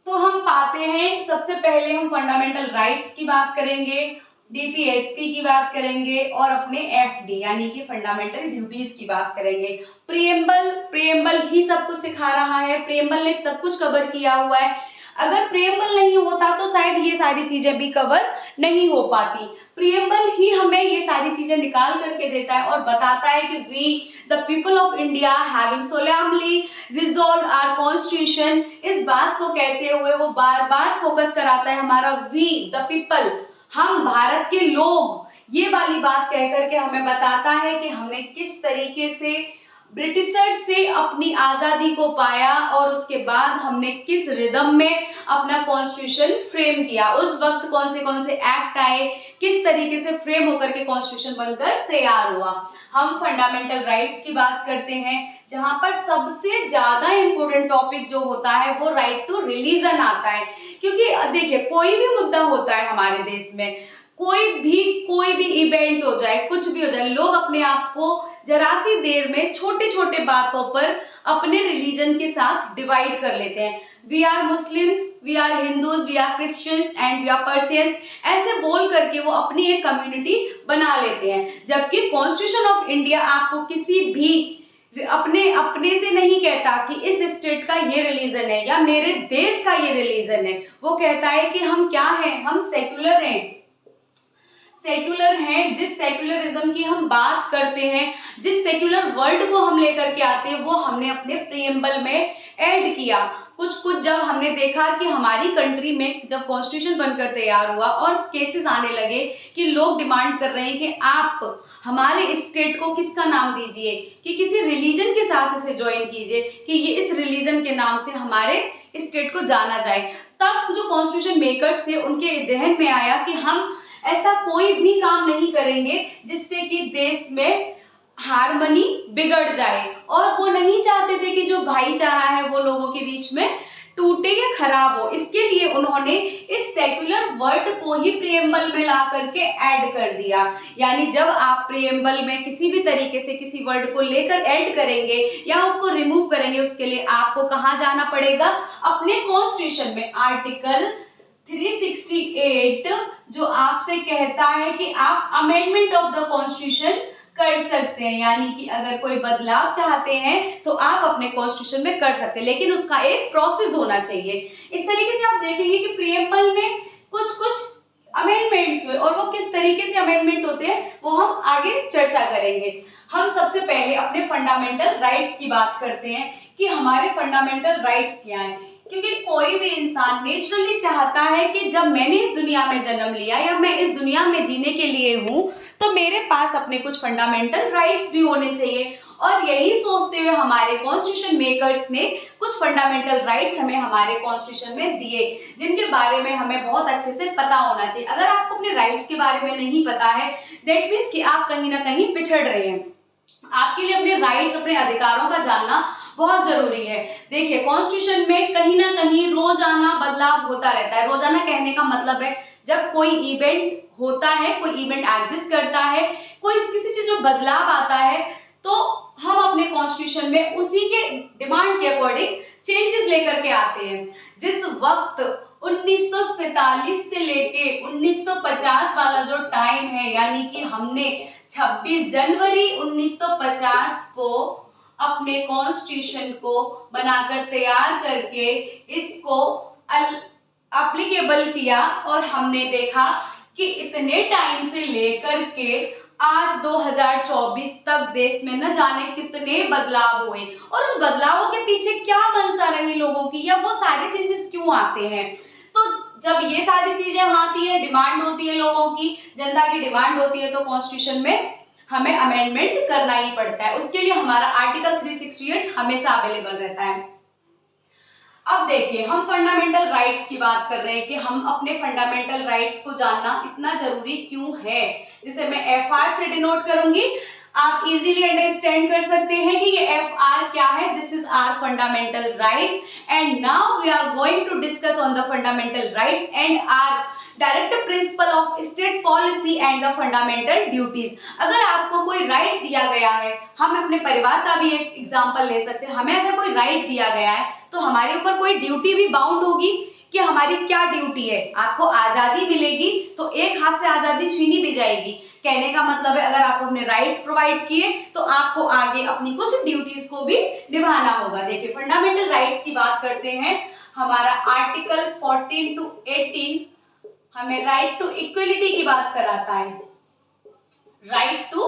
तो हम पाते हैं सबसे पहले हम फंडामेंटल राइट्स की बात करेंगे, डीपीएसपी की बात करेंगे और अपने एफडी यानी कि फंडामेंटल ड्यूटीज की बात करेंगे। प्रियम्बल ही सब कुछ सिखा रहा है, प्रियम्बल ने सब कुछ कवर किया हुआ है। अगर प्रियम्बल नहीं होता तो शायद ये सारी चीजें भी कवर नहीं हो पाती। प्रियम्बल ही हमें ये सारी चीजें निकाल करके देता है और बताता है कि we the people of India having solemnly resolved our constitution, इस बात को कहते हुए वो बार बार फोकस कराता है हमारा वी द पीपल, हम भारत के लोग, ये वाली बात कह करके हमें बताता है कि हमने किस तरीके से ब्रिटिशर्स से अपनी आजादी को पाया और उसके बाद हमने किस रिदम में अपना कॉन्स्टिट्यूशन फ्रेम किया। उस वक्त कौन से एक्ट आए, किस तरीके से फ्रेम होकर के कॉन्स्टिट्यूशन बनकर तैयार हुआ। हम फंडामेंटल राइट्स की बात करते हैं, जहां पर सबसे ज्यादा इंपॉर्टेंट टॉपिक जो होता है वो राइट टू रिलीजन आता है। क्योंकि देखिए कोई भी मुद्दा होता है हमारे देश में, कोई भी इवेंट हो जाए, कुछ भी हो जाए, लोग अपने आप को जरा सी देर में छोटे छोटे बातों पर अपने रिलीजन के साथ डिवाइड कर लेते हैं। We are Muslims, we are Hindus, we are Christians and we are Persians, ऐसे बोल करके वो अपनी एक कम्युनिटी बना लेते हैं। जबकि कॉन्स्टिट्यूशन ऑफ इंडिया आपको किसी भी अपने से नहीं कहता कि इस स्टेट का ये रिलीजन है या मेरे देश का ये रिलीजन है। वो कहता है कि हम क्या हैं, हम सेक्युलर हैं, सेक्युलर हैं। जिस सेक्युलरिज्म की हम बात करते हैं, जिस सेक्युलर वर्ल्ड को हम लेकर के आते हैं, वो हमने अपने प्रीएम्बल में ऐड किया। कुछ जब हमने देखा कि हमारी कंट्री में जब कॉन्स्टिट्यूशन बनकर तैयार हुआ और केसेस आने लगे कि लोग डिमांड कर रहे हैं कि आप हमारे स्टेट को किसका नाम दीजिए, कि किसी रिलीजन के साथ इसे ज्वाइन कीजिए, कि ये इस रिलीजन के नाम से हमारे स्टेट को जाना जाए। तब जो कॉन्स्टिट्यूशन मेकर्स थे उनके जहन में आया कि हम ऐसा कोई भी काम नहीं करेंगे जिससे कि देश में हार्मनी बिगड़ जाए, और वो नहीं चाहते थे कि जो भाईचारा है वो लोगों के बीच में टूटे या खराब हो। इसके लिए उन्होंने इस सेक्युलर वर्ड को ही प्रीएम्बल में ला करके ऐड कर दिया। यानी जब आप प्रीएम्बल में किसी भी तरीके से किसी वर्ड को लेकर ऐड करेंगे या उसको रिमूव करेंगे, उसके लिए आपको कहाँ जाना पड़ेगा, अपने कॉन्स्टिट्यूशन में आर्टिकल 368 जो आपसे कहता है कि आप अमेंडमेंट ऑफ द कॉन्स्टिट्यूशन कर सकते हैं। यानी कि अगर कोई बदलाव चाहते हैं तो आप अपने कॉन्स्टिट्यूशन में कर सकते हैं, लेकिन उसका एक प्रोसेस होना चाहिए। इस तरीके से आप देखेंगे कि प्रीएम्बल में कुछ अमेंडमेंट्स हुए और वो किस तरीके से अमेंडमेंट होते हैं वो हम आगे चर्चा करेंगे। हम सबसे पहले अपने फंडामेंटल राइट्स की बात करते हैं कि हमारे फंडामेंटल राइट्स क्या हैं। क्योंकि कोई भी इंसान नेचुरली चाहता है कि जब मैंने इस दुनिया में जन्म लिया या मैं इस दुनिया में जीने के लिए हूँ तो मेरे पास अपने कुछ फंडामेंटल राइट्स भी होने चाहिए। और यही सोचते हुए हमारे कॉन्स्टिट्यूशन मेकर्स ने कुछ फंडामेंटल राइट्स हमें हमारे कॉन्स्टिट्यूशन में दिए, जिनके बारे में हमें बहुत अच्छे से पता होना चाहिए। अगर आपको अपने राइट्स के बारे में नहीं पता है, दैट मीन्स कि आप कहीं ना कहीं पिछड़ रहे हैं। आपके लिए अपने राइट्स, अपने अधिकारों का जानना बहुत जरूरी है। देखिए कॉन्स्टिट्यूशन में कहीं ना कहीं रोजाना बदलाव होता रहता है। रोजाना कहने का मतलब है जब कोई इवेंट होता है, कोई इवेंट एग्जिस्ट करता है, कोई किसी चीज में बदलाव आता है, तो हम अपने कॉन्स्टिट्यूशन में उसी के डिमांड के अकॉर्डिंग चेंजेस लेकर के आते हैं। जिस वक्त 1947 से लेके 1950 वाला जो टाइम है, यानी कि हमने 26 जनवरी 1950 को अपने कॉन्स्टिट्यूशन को बनाकर तैयार करके इसको एप्लीकेबल किया, और हमने देखा कि इतने टाइम से लेकर के आज 2024 तक देश में न जाने कितने बदलाव हुए, और उन बदलावों के पीछे क्या मंशा रही लोगों की, या वो सारे चेंजेस क्यों आते हैं। तो जब ये सारी चीजें आती है, डिमांड होती है लोगों की, जनता की डिमांड होती है, तो कॉन्स्टिट्यूशन में हमें अमेंडमेंट करना ही पड़ता है। उसके लिए हमारा आर्टिकल 368 हमेशा अवेलेबल रहता है। अब देखिए हम फंडामेंटल राइट्स की बात कर रहे हैं कि हम अपने फंडामेंटल राइट्स को जानना इतना जरूरी क्यों है, जिसे मैं एफआर से डिनोट करूंगी। आप इजीली अंडरस्टैंड कर सकते हैं कि ये एफआर क्या है। This is our fundamental rights and now we are going to discuss on the fundamental rights and are direct principle of state policy and the fundamental duties. अगर आपको कोई राइट दिया गया है, हम अपने परिवार का भी एक एग्जांपल ले सकते हैं। हमें अगर कोई राइट दिया गया है तो हमारे ऊपर कोई ड्यूटी भी बाउंड होगी कि हमारी क्या ड्यूटी है। आपको आजादी मिलेगी तो एक हाथ से आजादी छीनी भी जाएगी। कहने का मतलब है अगर आपको अपने राइट्स प्रोवाइड किए तो आपको आगे अपनी कुछ ड्यूटीज को भी निभाना होगा। देखिए फंडामेंटल राइट्स की बात करते हैं, हमारा आर्टिकल 14 to 18 हमें राइट टू इक्वलिटी की बात कराता है। राइट टू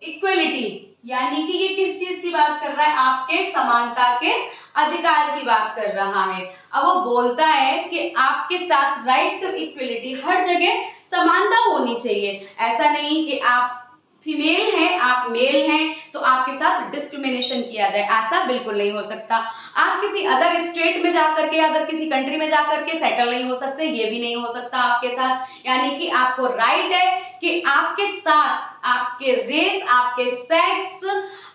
इक्वलिटी यानी कि ये किस चीज की बात कर रहा है, आपके समानता के अधिकार की बात कर रहा है। अब वो बोलता है कि आपके साथ राइट टू इक्वलिटी, हर जगह समानता होनी चाहिए। ऐसा नहीं कि आप फीमेल हैं आप मेल हैं तो आपके साथ डिस्क्रिमिनेशन किया जाए, ऐसा बिल्कुल नहीं हो सकता। आप किसी अदर स्टेट में जाकर के अदर किसी कंट्री में जाकर के सेटल नहीं हो सकते, ये भी नहीं हो सकता आपके साथ। यानी कि आपको राइट है कि आपके साथ आपके रेस, आपके सेक्स,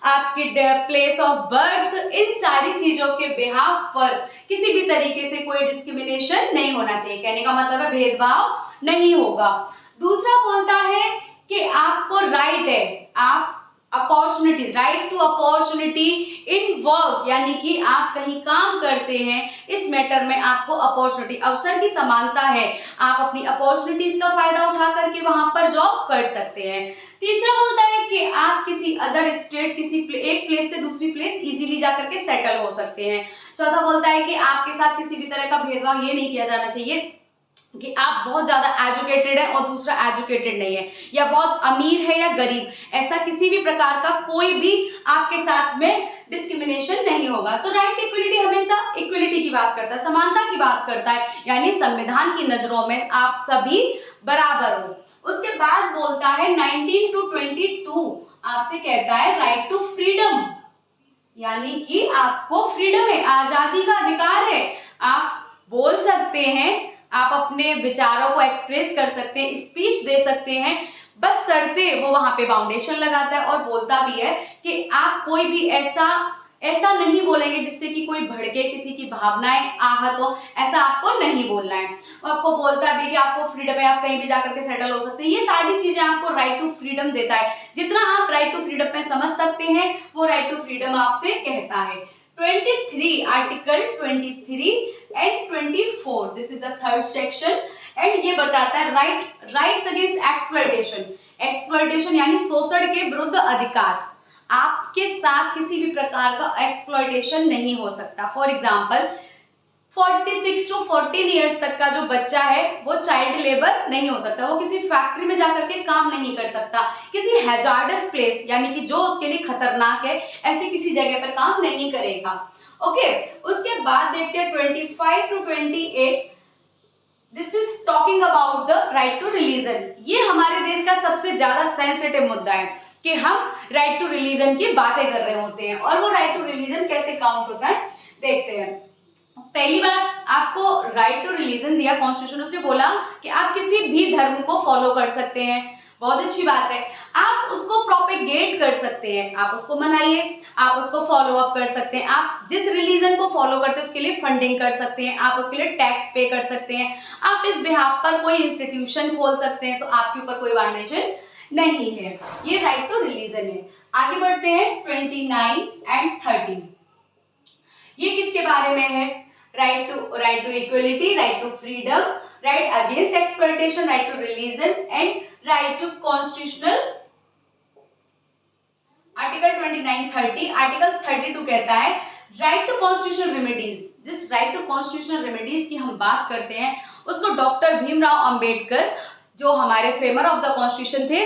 आपके प्लेस ऑफ बर्थ, इन सारी चीजों के बिहाफ पर किसी भी तरीके से कोई डिस्क्रिमिनेशन नहीं होना चाहिए। कहने का मतलब है भेदभाव नहीं होगा। दूसरा बोलता है कि आपको राइट है, आप opportunity, right to opportunity in work, यानी कि आप कहीं काम करते हैं इस मैटर में आपको अपॉर्चुनिटी, अवसर की समानता है। आप अपनी अपॉर्चुनिटीज का फायदा उठा करके वहां पर जॉब कर सकते हैं। तीसरा बोलता है कि आप किसी अदर स्टेट, किसी एक प्लेस से दूसरी प्लेस इजीली जाकर के सेटल हो सकते हैं। चौथा बोलता है कि आपके साथ किसी भी तरह का भेदभाव ये नहीं किया जाना चाहिए कि आप बहुत ज्यादा एजुकेटेड है और दूसरा एजुकेटेड नहीं है, या बहुत अमीर है या गरीब, ऐसा किसी भी प्रकार का कोई भी आपके साथ में डिस्क्रिमिनेशन नहीं होगा। तो राइट इक्वलिटी हमेशा इक्वलिटी की बात करता है, समानता की बात करता है, यानी संविधान की नजरों में आप सभी बराबर हो। उसके बाद बोलता है 19 to 22 आपसे कहता है राइट टू फ्रीडम, यानी कि आपको फ्रीडम है, आजादी का अधिकार है। आप बोल सकते हैं, आप अपने विचारों को एक्सप्रेस कर सकते हैं, स्पीच दे सकते हैं, बस शर्ते वो वहां पे बाउंडेशन लगाता है और बोलता भी है कि आप कोई भी ऐसा नहीं बोलेंगे जिससे कि कोई भड़के, किसी की भावनाएं आहत हो, ऐसा आपको नहीं बोलना है। वो आपको बोलता भी कि आपको फ्रीडम है, आप कहीं भी जाकर के सेटल हो सकते हैं। ये सारी चीजें आपको राइट टू फ्रीडम देता है। जितना आप राइट टू फ्रीडम में समझ सकते हैं वो राइट टू फ्रीडम आपसे कहता है। 23 article 23 and 24 this is the third section and ये बताता है राइट्स अगेंस्ट एक्सप्लॉयटेशन। एक्सप्लॉयटेशन यानी शोषण के विरुद्ध अधिकार। आपके साथ किसी भी प्रकार का एक्सप्लॉयटेशन नहीं हो सकता। फॉर एग्जाम्पल 46 to 14 ईयर्स तक का जो बच्चा है वो चाइल्ड लेबर नहीं हो सकता, वो किसी फैक्ट्री में जाकर के काम नहीं कर सकता, किसी हैजार्डस प्लेस यानी कि जो उसके लिए खतरनाक है ऐसी किसी जगह पर काम नहीं करेगा। ओके, उसके बाद देखते हैं 25 to 28 this is talking about the right to religion. ये हमारे देश का सबसे ज्यादा सेंसिटिव मुद्दा है कि हम राइट टू रिलीजन की बातें कर रहे होते हैं, और वो राइट टू रिलीजन कैसे काउंट होता है देखते हैं। पहली बार आपको राइट टू रिलीजन दिया कॉन्स्टिट्यूशन, उसने बोला कि आप किसी भी धर्म को फॉलो कर सकते हैं, बहुत अच्छी बात है। आप उसको प्रोपेगेट कर सकते हैं, आप उसको मनाइए, आप उसको फॉलो अप कर सकते हैं, आप जिस रिलीजन को फॉलो करते हैं उसके लिए फंडिंग कर सकते हैं, आप उसके लिए टैक्स पे कर सकते हैं, आप इस बिहाफ पर कोई इंस्टीट्यूशन खोल सकते हैं, तो आपके ऊपर कोई बाउंडेशन नहीं है। ये राइट टू रिलीजन है। आगे बढ़ते हैं 29 एंड 30। ये किसके बारे में है? Right to equality, right to freedom, right against exploitation, right to religion and right to constitutional. Article 29, 30। Article 32 कहता है राइट टू कॉन्स्टिट्यूशनल रेमेडीज। जिस राइट टू कॉन्स्टिट्यूशनल रेमेडीज की हम बात करते हैं उसको डॉक्टर भीमराव अंबेडकर, जो हमारे फ्रेमर ऑफ द कॉन्स्टिट्यूशन थे,